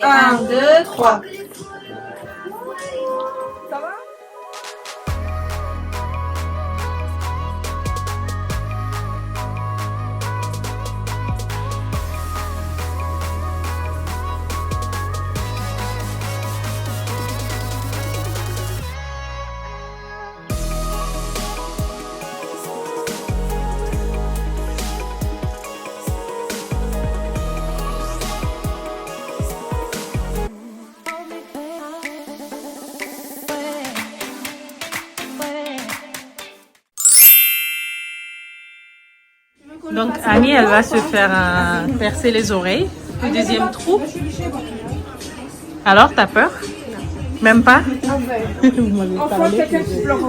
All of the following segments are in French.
1, 2, 3. Ça va? Donc Annie, elle va se faire percer les oreilles, le deuxième trou. Alors, t'as peur? Même pas?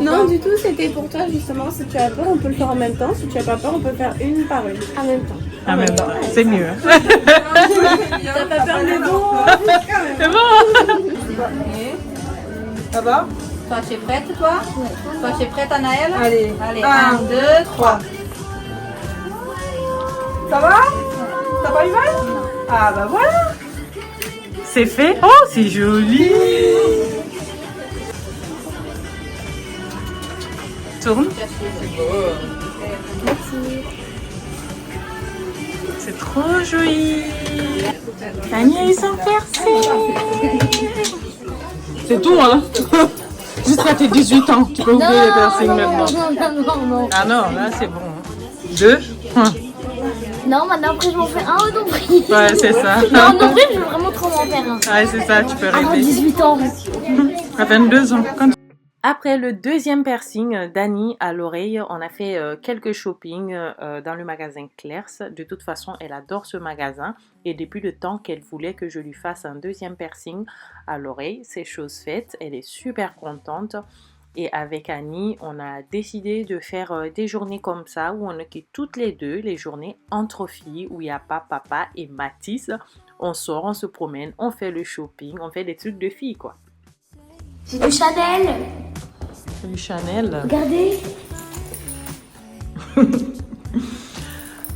Non, du tout, c'était pour toi justement. Si tu as peur, on peut le faire en même temps. Si tu n'as pas peur, on peut le faire une par une. En même temps. En même temps, c'est mieux. T'as pas peur, mais bon. C'est bon. Ça va? Toi, tu es prête, toi? Toi, tu es prête, Anaëlle? Allez, Allez, 1, 2, 3. Ça va? T'as pas eu mal? Ah bah voilà! C'est fait? Oh, c'est joli! Tourne. C'est trop joli. Annie, ils sont percés. C'est tout, hein? Jusqu'à tes 18 ans, tu peux ouvrir les piercings maintenant. Non. Ah non, là c'est bon. 2. Non, maintenant après je m'en fais un au nombril. Ouais, c'est ça. Non, au nombril, je veux vraiment trop m'en faire un. Ouais, c'est ça, tu peux Avant rêver. 18 ans. À 22 ans. Après le deuxième piercing d'Annie à l'oreille, on a fait quelques shopping dans le magasin Claire's. De toute façon, elle adore ce magasin et depuis le temps qu'elle voulait que je lui fasse un deuxième piercing à l'oreille, c'est chose faite. Elle est super contente. Et avec Annie, on a décidé de faire des journées comme ça où on est toutes les deux, les journées entre filles où il n'y a pas papa et Mathis. On sort, on se promène, on fait le shopping, on fait des trucs de filles quoi. J'ai du Chanel. Du Chanel. Regardez.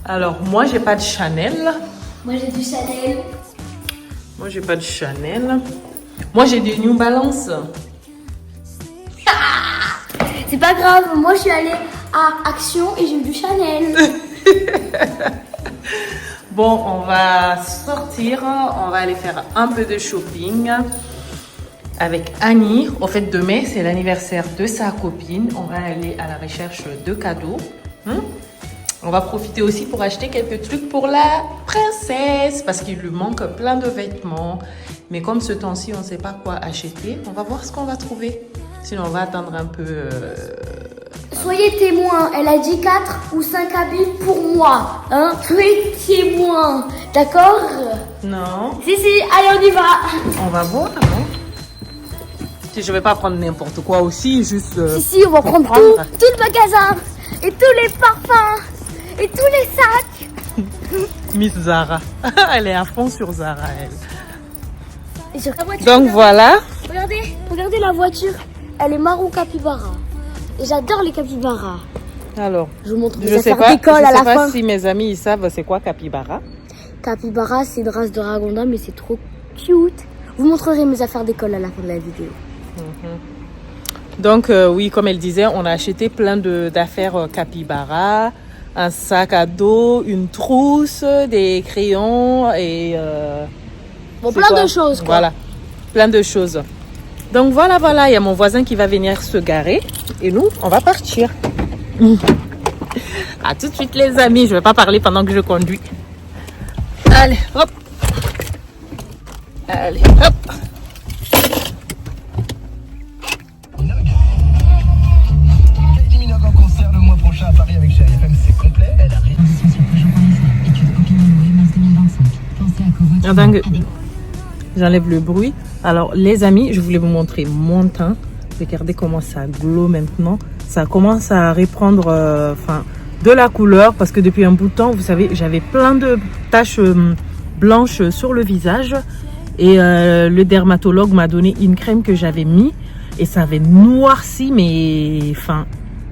Alors moi j'ai pas de Chanel. Moi j'ai du Chanel. Moi j'ai pas de Chanel. Moi j'ai des New Balance. C'est pas grave, moi je suis allée à Action et j'ai eu du Chanel. Bon, on va sortir, on va aller faire un peu de shopping avec Annie. Au fait, demain, c'est l'anniversaire de sa copine. On va aller à la recherche de cadeaux. On va profiter aussi pour acheter quelques trucs pour la princesse parce qu'il lui manque plein de vêtements. Mais comme ce temps-ci, on ne sait pas quoi acheter, on va voir ce qu'on va trouver. Sinon, on va attendre un peu. Soyez témoins, elle a dit 4 ou 5 habits pour moi. Hein? Soyez témoins, d'accord? Non. Si, allez, on y va. On va voir, non? Si je vais pas prendre n'importe quoi aussi, juste. Si, on va prendre tout le magasin. Et tous les parfums. Et tous les sacs. Miss Zara. Elle est à fond sur Zara, elle. Et sur la voiture, Donc voilà. regardez la voiture. Elle est marron capybara. Et j'adore les capybaras. Alors, Je vous montre je mes sais affaires pas, d'école je à sais la pas fin. si mes amis ils savent c'est quoi capybara. Capybara, c'est une race de ragondin, mais c'est trop cute. Vous montrerez mes affaires d'école à la fin de la vidéo. Donc oui, comme elle disait, on a acheté plein d'affaires capybara, un sac à dos, une trousse, des crayons et Bon, c'est plein quoi? de choses, quoi. Voilà, plein de choses. Donc voilà, il y a mon voisin qui va venir se garer et nous, on va partir. À tout de suite les amis, je vais pas parler pendant que je conduis. Allez, hop. Allez, hop. Concert le mois prochain à Paris avec Chérie FM, c'est complet. Elle arrive. Attends que j'enlève le bruit. Alors les amis, je voulais vous montrer mon teint. Regardez comment ça glow maintenant. Ça commence à reprendre de la couleur parce que depuis un bout de temps, vous savez, j'avais plein de taches blanches sur le visage. Et le dermatologue m'a donné une crème que j'avais mis et ça avait noirci, mais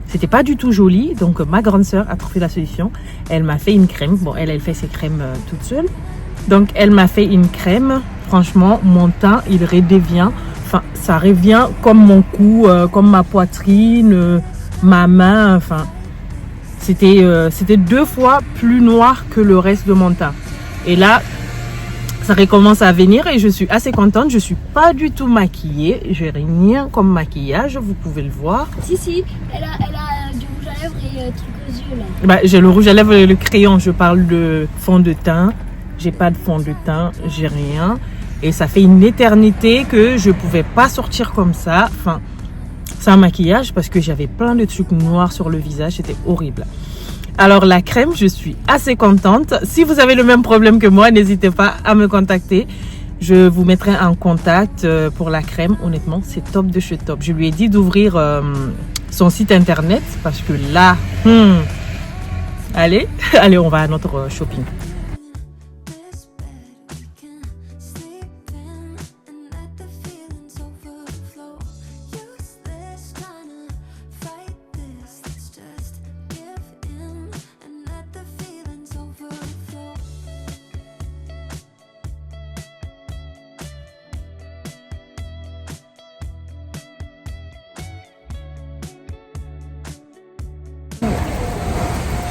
c'était pas du tout joli. Donc ma grande sœur a trouvé la solution. Elle m'a fait une crème. Bon, elle fait ses crèmes toute seule. Donc elle m'a fait une crème. franchement, mon teint, il redevient, enfin, ça revient comme mon cou, comme ma poitrine, ma main, enfin, c'était 2 fois plus noir que le reste de mon teint. Et là, ça recommence à venir et je suis assez contente. Je suis pas du tout maquillée, j'ai rien comme maquillage, vous pouvez le voir. Si, elle a du rouge à lèvres et truc aux yeux là. Bah, j'ai le rouge à lèvres et le crayon, je parle de fond de teint. J'ai pas de fond de teint, j'ai rien. Et ça fait une éternité que je pouvais pas sortir comme ça. Enfin, sans maquillage parce que j'avais plein de trucs noirs sur le visage, c'était horrible. Alors la crème, je suis assez contente. Si vous avez le même problème que moi, n'hésitez pas à me contacter. Je vous mettrai en contact pour la crème. Honnêtement, c'est top de chez top. Je lui ai dit d'ouvrir son site internet parce que là, allez, on va à notre shopping.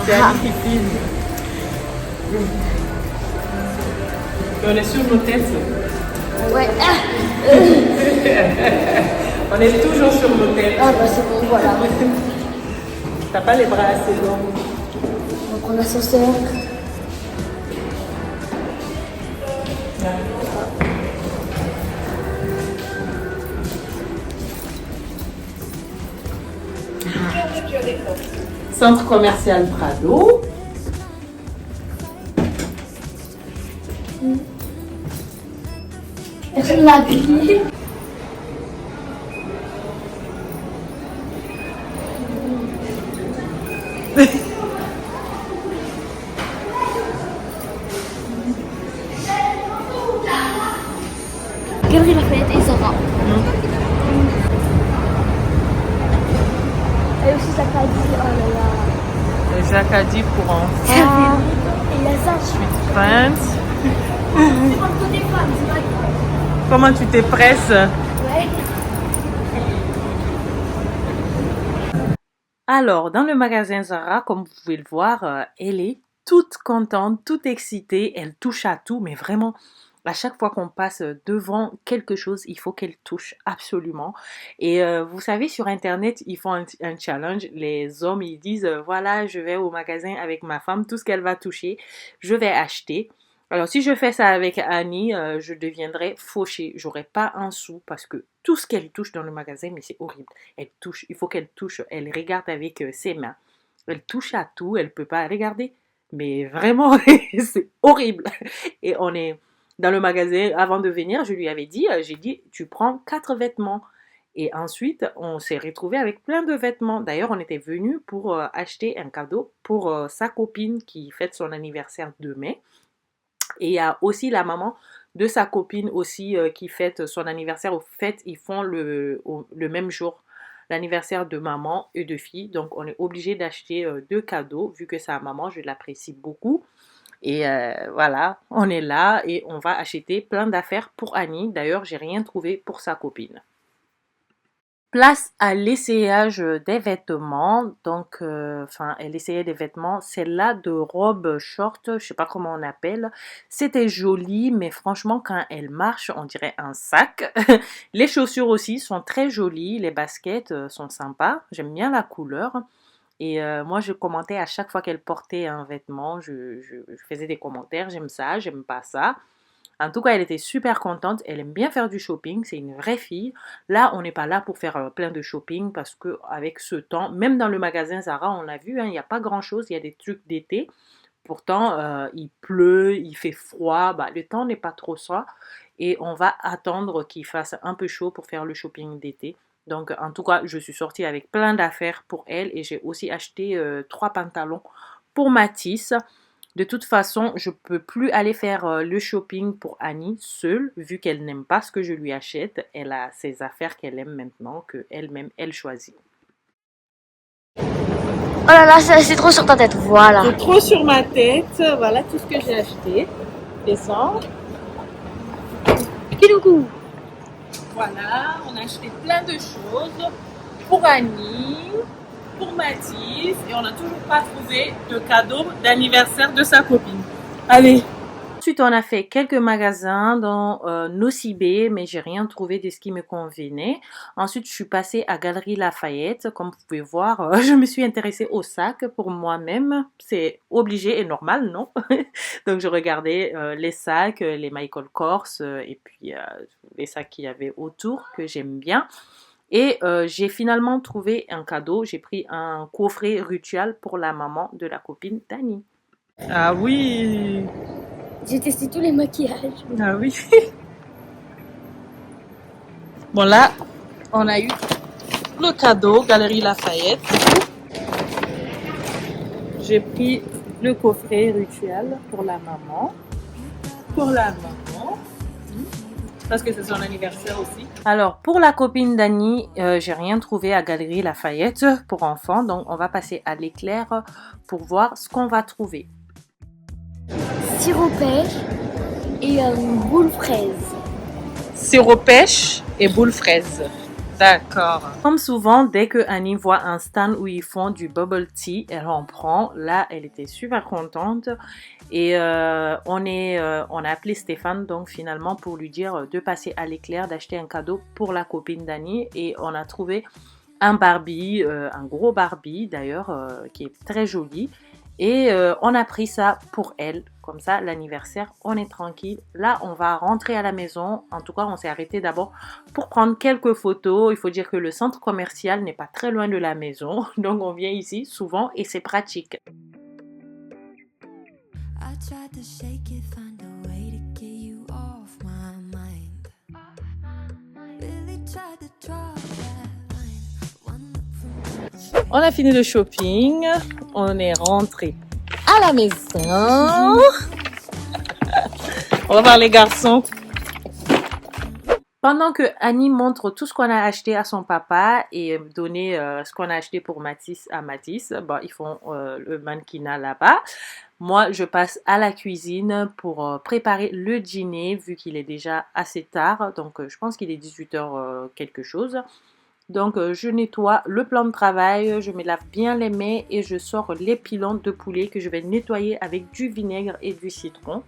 C'est Annie qui filme. On est sur nos têtes. Ouais. On est toujours sur nos têtes. Ah bah c'est bon, voilà. T'as pas les bras assez longs. On va prendre l'ascenseur. Centre commercial Prado. Personne l'a appuyé. Galerie Lafayette et Zara. Et aussi Zacadie, oh là là. Le Zacadie pour Ça enfants. fait longtemps. Et la Zara. Sweet Prince. C'est pas le côté femme, c'est vrai. Comment tu t'es presse? Ouais. Alors, dans le magasin Zara, comme vous pouvez le voir, elle est toute contente, toute excitée. Elle touche à tout, mais vraiment, à chaque fois qu'on passe devant quelque chose, il faut qu'elle touche absolument. Et vous savez, sur Internet, ils font un challenge. Les hommes, ils disent, voilà, je vais au magasin avec ma femme, tout ce qu'elle va toucher, je vais acheter. Alors, si je fais ça avec Annie, je deviendrai fauchée. J'aurai pas un sou parce que tout ce qu'elle touche dans le magasin, mais c'est horrible. Elle touche, il faut qu'elle touche, elle regarde avec ses mains. Elle touche à tout, elle peut pas regarder. Mais vraiment, c'est horrible. Et on est dans le magasin, avant de venir, je lui avais dit, j'ai dit, tu prends 4 vêtements. Et ensuite, on s'est retrouvés avec plein de vêtements. D'ailleurs, on était venus pour acheter un cadeau pour sa copine qui fête son anniversaire demain. Et il y a aussi la maman de sa copine aussi qui fête son anniversaire. Au fait, ils font le même jour, l'anniversaire de maman et de fille. Donc, on est obligé d'acheter 2 cadeaux vu que sa maman, je l'apprécie beaucoup. Et voilà, on est là et on va acheter plein d'affaires pour Annie. D'ailleurs, j'ai rien trouvé pour sa copine. Place à l'essayage des vêtements. Donc, elle essayait des vêtements. Celle-là de robe short, je sais pas comment on appelle. C'était joli, mais franchement, quand elle marche, on dirait un sac. Les chaussures aussi sont très jolies. Les baskets sont sympas. J'aime bien la couleur. Et moi, je commentais à chaque fois qu'elle portait un vêtement. Je faisais des commentaires. J'aime ça, j'aime pas ça. En tout cas, elle était super contente. Elle aime bien faire du shopping. C'est une vraie fille. Là, on n'est pas là pour faire plein de shopping parce qu'avec ce temps, même dans le magasin Zara, on l'a vu, il n'y a pas grand-chose. Il y a des trucs d'été. Pourtant, il pleut, il fait froid. Le temps n'est pas trop ça. Et on va attendre qu'il fasse un peu chaud pour faire le shopping d'été. Donc, en tout cas, je suis sortie avec plein d'affaires pour elle. Et j'ai aussi acheté 3 pantalons pour Mathis. De toute façon, je ne peux plus aller faire le shopping pour Annie seule, vu qu'elle n'aime pas ce que je lui achète. Elle a ses affaires qu'elle aime maintenant, qu'elle-même, elle choisit. Oh là là, c'est trop sur ta tête, voilà. C'est trop sur ma tête, voilà tout ce que j'ai acheté. Descends. Pilou. Voilà, on a acheté plein de choses pour Annie, pour Mathis, et on n'a toujours pas trouvé de cadeau d'anniversaire de sa copine. Allez! Ensuite, on a fait quelques magasins dans Nocibé, mais j'ai rien trouvé de ce qui me convenait. Ensuite, je suis passée à Galeries Lafayette. Comme vous pouvez voir, je me suis intéressée aux sacs pour moi-même. C'est obligé et normal, non? Donc, je regardais les sacs, les Michael Kors et puis les sacs qu'il y avait autour que j'aime bien. Et j'ai finalement trouvé un cadeau. J'ai pris un coffret rituel pour la maman de la copine d'Annie. Ah oui! J'ai testé tous les maquillages. Ah oui. Bon là, on a eu le cadeau Galeries Lafayette. J'ai pris le coffret rituel pour la maman. Parce que c'est son anniversaire aussi. Alors pour la copine d'Annie, j'ai rien trouvé à Galeries Lafayette pour enfants. Donc on va passer à l'éclair pour voir ce qu'on va trouver. Sirop pêche et boule fraise. Sirop pêche et boule fraise. D'accord. Comme souvent, dès que Annie voit un stand où ils font du bubble tea, elle en prend. Là, elle était super contente. Et on a appelé Stéphane donc finalement pour lui dire de passer à l'éclair, d'acheter un cadeau pour la copine d'Annie. Et on a trouvé un Barbie, un gros Barbie d'ailleurs, qui est très joli. Et on a pris ça pour elle. Comme ça, l'anniversaire, on est tranquille. Là, on va rentrer à la maison. En tout cas, on s'est arrêté d'abord pour prendre quelques photos. Il faut dire que le centre commercial n'est pas très loin de la maison. Donc, on vient ici souvent et c'est pratique. On a fini le shopping. On est rentré à la maison. On va voir les garçons. Pendant que Annie montre tout ce qu'on a acheté à son papa et donner ce qu'on a acheté pour Mathis à Mathis, bon, ils font le mannequinat là-bas. Moi, je passe à la cuisine pour préparer le dîner vu qu'il est déjà assez tard. Donc, je pense qu'il est 18h quelque chose. Donc, je nettoie le plan de travail, je me lave bien les mains et je sors les pilons de poulet que je vais nettoyer avec du vinaigre et du citron.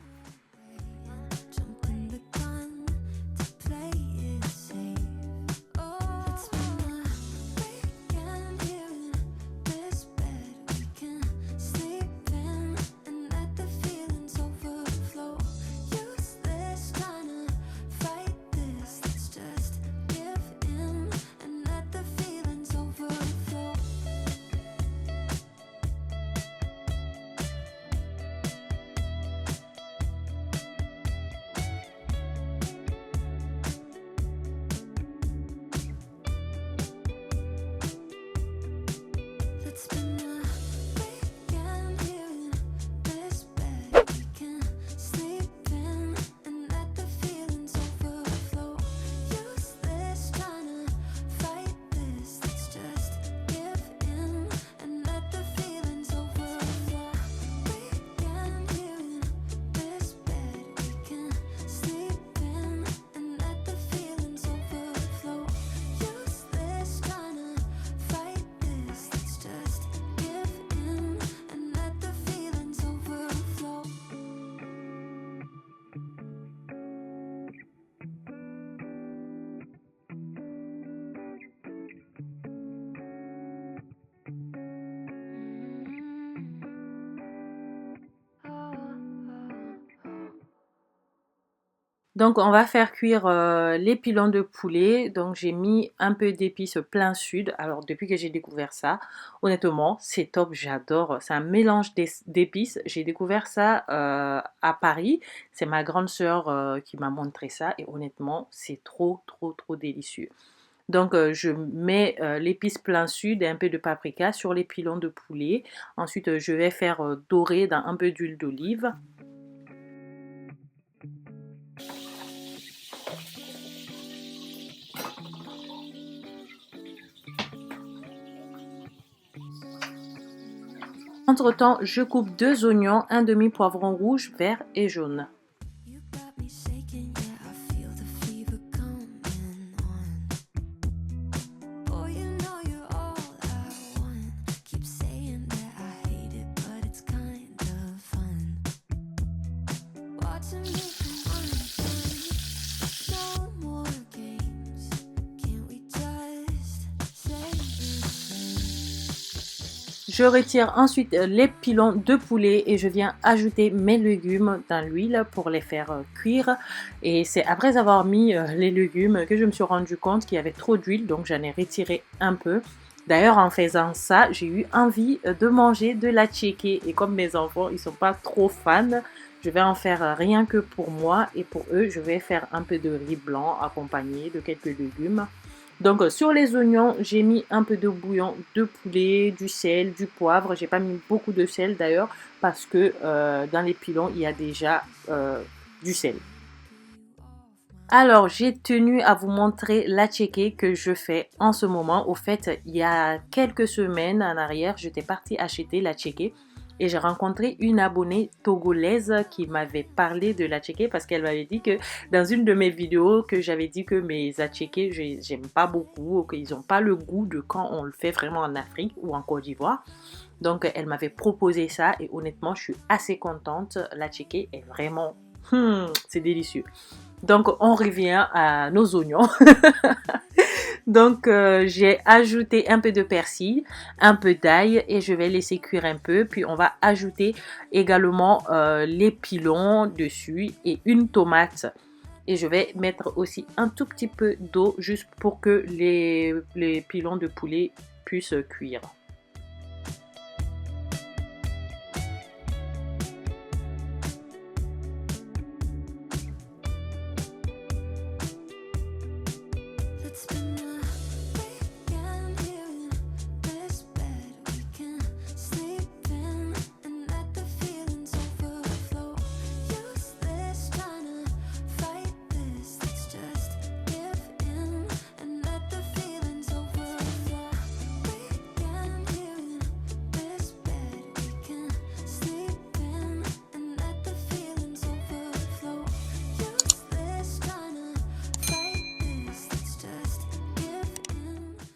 Donc on va faire cuire les pilons de poulet. Donc j'ai mis un peu d'épices plein sud. Alors depuis que j'ai découvert ça, honnêtement c'est top, j'adore. C'est un mélange d'épices. J'ai découvert ça à Paris. C'est ma grande sœur qui m'a montré ça et honnêtement c'est trop délicieux. Donc je mets l'épice plein sud et un peu de paprika sur les pilons de poulet. Ensuite je vais faire dorer dans un peu d'huile d'olive. Entre-temps, je coupe 2 oignons, un demi-poivron rouge, vert et jaune. Je retire ensuite les pilons de poulet et je viens ajouter mes légumes dans l'huile pour les faire cuire. Et c'est après avoir mis les légumes que je me suis rendu compte qu'il y avait trop d'huile, donc j'en ai retiré un peu. D'ailleurs, en faisant ça, j'ai eu envie de manger de la tchéké. Et comme mes enfants, ils ne sont pas trop fans, je vais en faire rien que pour moi. Et pour eux, je vais faire un peu de riz blanc accompagné de quelques légumes. Donc, sur les oignons, j'ai mis un peu de bouillon de poulet, du sel, du poivre. J'ai pas mis beaucoup de sel d'ailleurs parce que dans les pilons, il y a déjà du sel. Alors, j'ai tenu à vous montrer la tchéké que je fais en ce moment. Au fait, il y a quelques semaines en arrière, j'étais partie acheter la tchéké et j'ai rencontré une abonnée togolaise qui m'avait parlé de la tchéké parce qu'elle m'avait dit que dans une de mes vidéos que j'avais dit que mes atchékés, j'aime pas beaucoup, ou qu'ils n'ont pas le goût de quand on le fait vraiment en Afrique ou en Côte d'Ivoire. Donc, elle m'avait proposé ça et honnêtement, je suis assez contente. La tchéké est vraiment, c'est délicieux. Donc, on revient à nos oignons. Donc, j'ai ajouté un peu de persil, un peu d'ail et je vais laisser cuire un peu. Puis, on va ajouter également les pilons dessus et une tomate. Et je vais mettre aussi un tout petit peu d'eau juste pour que les pilons de poulet puissent cuire.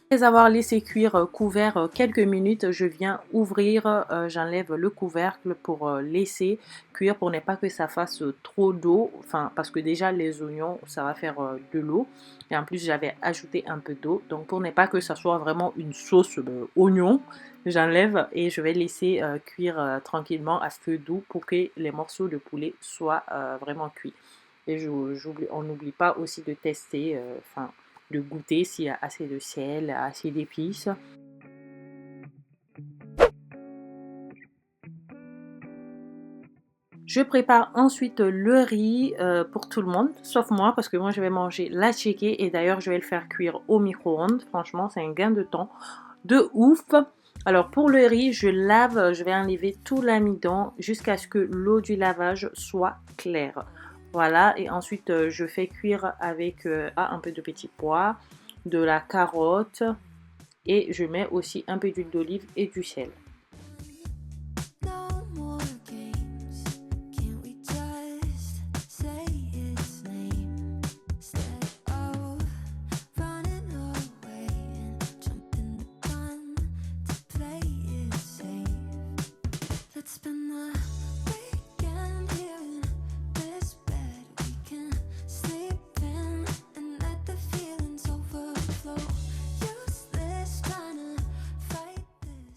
Après avoir laissé cuire couvert quelques minutes, je viens ouvrir, j'enlève le couvercle pour laisser cuire pour ne pas que ça fasse trop d'eau, enfin parce que déjà les oignons ça va faire de l'eau et en plus j'avais ajouté un peu d'eau, donc pour ne pas que ça soit vraiment une sauce oignon, j'enlève et je vais laisser cuire tranquillement à feu doux pour que les morceaux de poulet soient vraiment cuits. Et on n'oublie pas aussi de tester, de goûter s'il y a assez de sel, assez d'épices. Je prépare ensuite le riz pour tout le monde, sauf moi, parce que moi je vais manger la tchéké et d'ailleurs je vais le faire cuire au micro-ondes. Franchement, c'est un gain de temps de ouf. Alors pour le riz, je lave, je vais enlever tout l'amidon jusqu'à ce que l'eau du lavage soit claire. Voilà, et ensuite je fais cuire avec un peu de petits pois, de la carotte et je mets aussi un peu d'huile d'olive et du sel.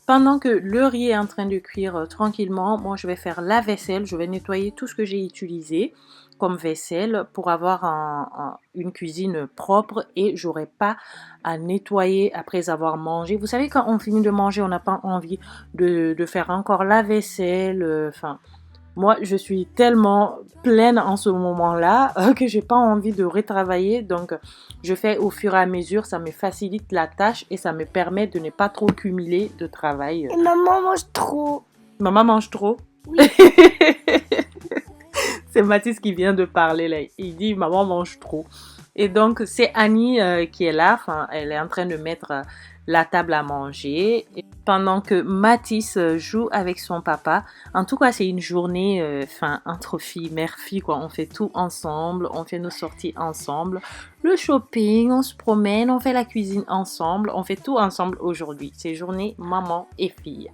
Pendant que le riz est en train de cuire tranquillement, moi je vais faire la vaisselle, je vais nettoyer tout ce que j'ai utilisé comme vaisselle pour avoir une cuisine propre et j'aurai pas à nettoyer après avoir mangé. Vous savez quand on finit de manger, on n'a pas envie de faire encore la vaisselle, moi, je suis tellement pleine en ce moment-là que j'ai pas envie de retravailler. Donc, je fais au fur et à mesure. Ça me facilite la tâche et ça me permet de ne pas trop cumuler de travail. Et maman mange trop. Maman mange trop? Oui. C'est Mathis qui vient de parler là. Il dit maman mange trop. Et donc, c'est Annie qui est là. Elle est en train de mettre la table à manger. Et pendant que Mathis joue avec son papa. En tout cas, c'est une journée entre filles, mère-fille, quoi. On fait tout ensemble. On fait nos sorties ensemble. Le shopping, on se promène, on fait la cuisine ensemble. On fait tout ensemble aujourd'hui. C'est journée maman et fille.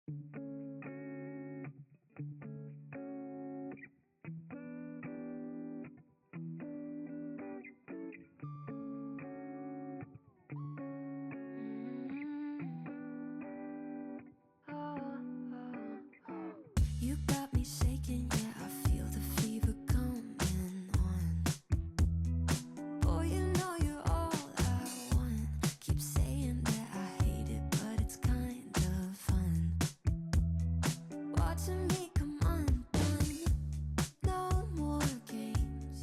You got me shaking, yeah, I feel the fever coming on. Boy, you know you're all I want. Keep saying that I hate it, but it's kind of fun. Watching me come undone. No more games.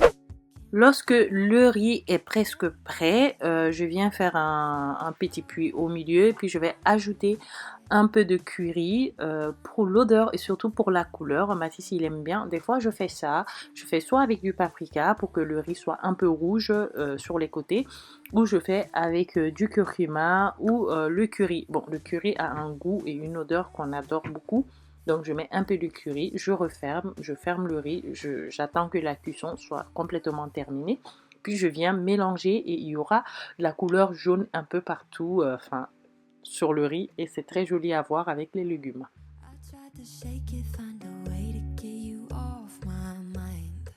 Lorsque le riz est presque prêt, je viens faire un petit puits au milieu et puis je vais ajouter un peu de curry pour l'odeur et surtout pour la couleur. Mathis il aime bien. Des fois je fais ça. Je fais soit avec du paprika pour que le riz soit un peu rouge sur les côtés, ou je fais avec du curcuma ou le curry. Bon, le curry a un goût et une odeur qu'on adore beaucoup. Donc je mets un peu de curry, je referme, je ferme le riz, j'attends que la cuisson soit complètement terminée. Puis je viens mélanger et il y aura de la couleur jaune un peu partout, sur le riz, et c'est très joli à voir avec les légumes. I tried to shake it, find a way to get you off my mind.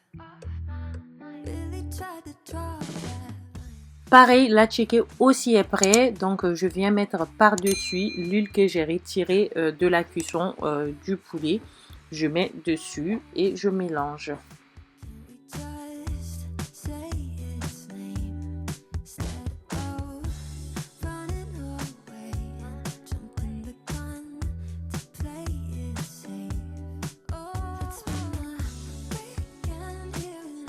Really tried to drop that. Pareil, la chicken aussi est prêt, donc je viens mettre par-dessus l'huile que j'ai retirée de la cuisson du poulet. Je mets dessus et je mélange. Just say its name instead of running away, jumping the gun to play it safe. Oh, let's spend the weekend here in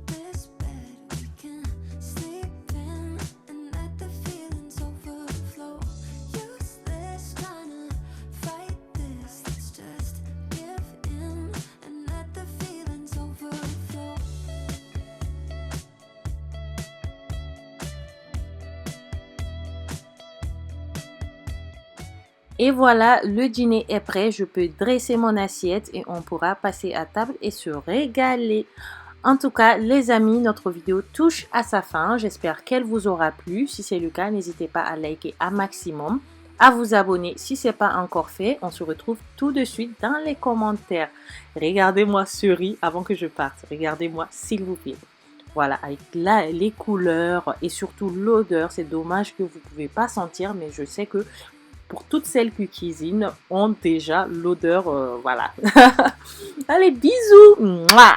this bed we can sleep in and let the feelings overflow. Useless trying to fight this, let's just give in and let the feelings overflow. Et voilà, le dîner est prêt, je peux dresser mon assiette et on pourra passer à table et se régaler. En tout cas, les amis, notre vidéo touche à sa fin. J'espère qu'elle vous aura plu. Si c'est le cas, n'hésitez pas à liker un maximum, à vous abonner si ce n'est pas encore fait. On se retrouve tout de suite dans les commentaires. Regardez-moi ce riz avant que je parte. Regardez-moi s'il vous plaît. Voilà, avec les couleurs et surtout l'odeur. C'est dommage que vous ne pouvez pas sentir, mais je sais que pour toutes celles qui cuisinent ont déjà l'odeur, voilà. Allez, bisous. Mouah.